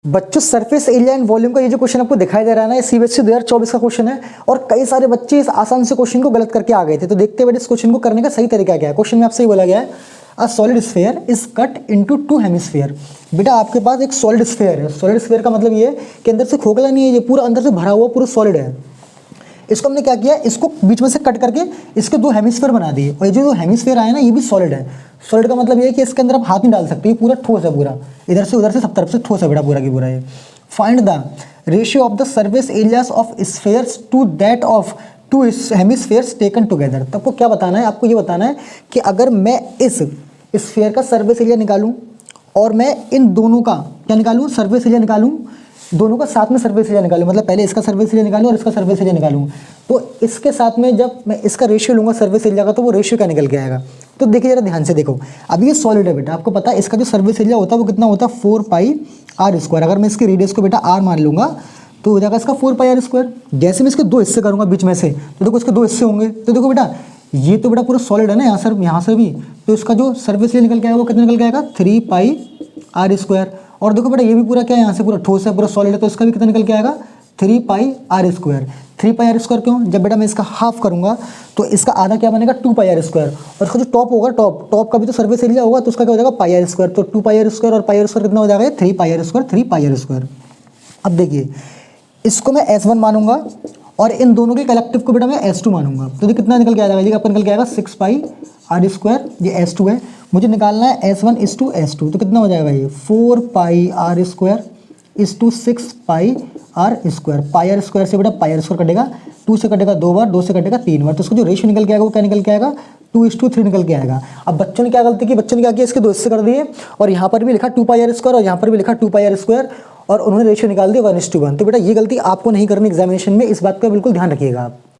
बच्चों surface area and volume का ये जो क्वेश्चन आपको दिखाई दे रहा है ना, ये सीबीएसई 2024 का क्वेश्चन है और कई सारे बच्चे इस आसान से क्वेश्चन को गलत करके आ गए थे। तो देखते हैं इस क्वेश्चन को करने का सही तरीका क्या है। क्वेश्चन में आपसे ही बोला गया है a solid sphere is cut into two hemisphere. बेटा आपके पास एक सॉलिड स्फीयर है। सॉलिड स्फीयर का मतलब ये है कि अंदर से खोखला नहीं है, ये पूरा अंदर से भरा हुआ पूरा सॉलिड है। इसको हमने क्या किया, इसको बीच में से कट करके इसके दो हेमिस्फीयर बना दिए और ये जो हेमिस्फीयर आया ना ये भी सॉलिड है। सॉलिड का मतलब ये है कि इसके अंदर आप हाथ नहीं डाल सकते, ये पूरा ठोस है, पूरा इधर से उधर से सब तरफ से ठोस है बेटा पूरा की पूरा। ये find the ratio of the surface areas of spheres to that of two hemispheres taken together. तो आपको क्या बताना है, आपको ये बताना है कि अगर मैं इस स्फीयर का सर्फेस एरिया निकालूं और मैं इन दोनों का क्या निकालूं, सर्फेस एरिया निकालूं, दोनों का साथ में सर्फेस एरिया निकालूं, मतलब पहले इसका सर्फेस एरिया निकालूं और इसका सर्फेस एरिया निकालूं, तो इसके साथ में जब मैं इसका रेशियो लूंगा सर्फेस एरिया का तो वो रेशियो क्या निकल के आएगा। तो देखिए जरा ध्यान से देखो, अब ये सॉलिड है बेटा, आपको पता है इसका जो सर्फेस एरिया होता है वो कितना होता है 4 पाई आर स्क्वायर। अगर मैं इसके रेडियस को बेटा आर मान लूंगा तो हो जाएगा इसका 4 पाई आर स्क्वायर। जैसे मैं इसके दो हिस्से करूंगा बीच में से तो देखो इसके दो हिस्से होंगे, तो देखो बेटा ये तो बेटा पूरा सॉलिड है ना यहाँ से भी, तो इसका जो सर्फेस एरिया निकल के आएगा वो कितना निकल के आएगा 3 पाई आर स्क्वायर। और देखो बेटा ये भी पूरा क्या है, यहाँ से पूरा ठोस है, पूरा सॉलिड है, तो इसका भी कितना निकल के आएगा 3 pi r square. 3 pi r square क्यों, जब बेटा मैं इसका हाफ करूंगा तो इसका आधा क्या बनेगा 2 पाई आर स्क्वायर, और इसका जो टॉप होगा टॉप का भी तो सर्फेस एरिया होगा तो उसका क्या हो जाएगा पाई आर स्क्वायर। तो 2 पाई आर स्क्वायर और पाई आर स्क्वायर कितना हो जाएगा 3 pi r square, 3 pi r square. अब देखिए इसको मैं S1 मानूंगा और इन दोनों के कलेक्टिव को बेटा मैं S2 मानूंगा, तो ये कितना निकल के आ जाएगा, ये आपका निकल के आएगा 6 पाई आर स्क्वायर, ये S2 है। मुझे निकालना है S1 इस टू S2, तो कितना हो जाएगा ये 4 pi r square is to 6 pi r square. Pi r square से बेटा पाई आर स्क्वायर कटेगा, 2 से कटेगा 2 बार, 2 से कटेगा 3 बार, तो उसका जो रेशियो निकल के आएगा वो क्या निकल के आएगा 2:3 निकल के आएगा। अब बच्चों ने क्या गलती की, बच्चों ने क्या किया इसके दो हिस्से कर दिए और यहाँ पर भी लिखा 2 पाई आर स्क्वायर और यहाँ पर भी लिखा 2 पाई आर स्क्वायर और उन्होंने रेशियो निकाल दिया 1:1। तो बेटा ये गलती आपको नहीं करनी एग्जामिनेशन में, इस बात का बिल्कुल ध्यान रखिएगा आप।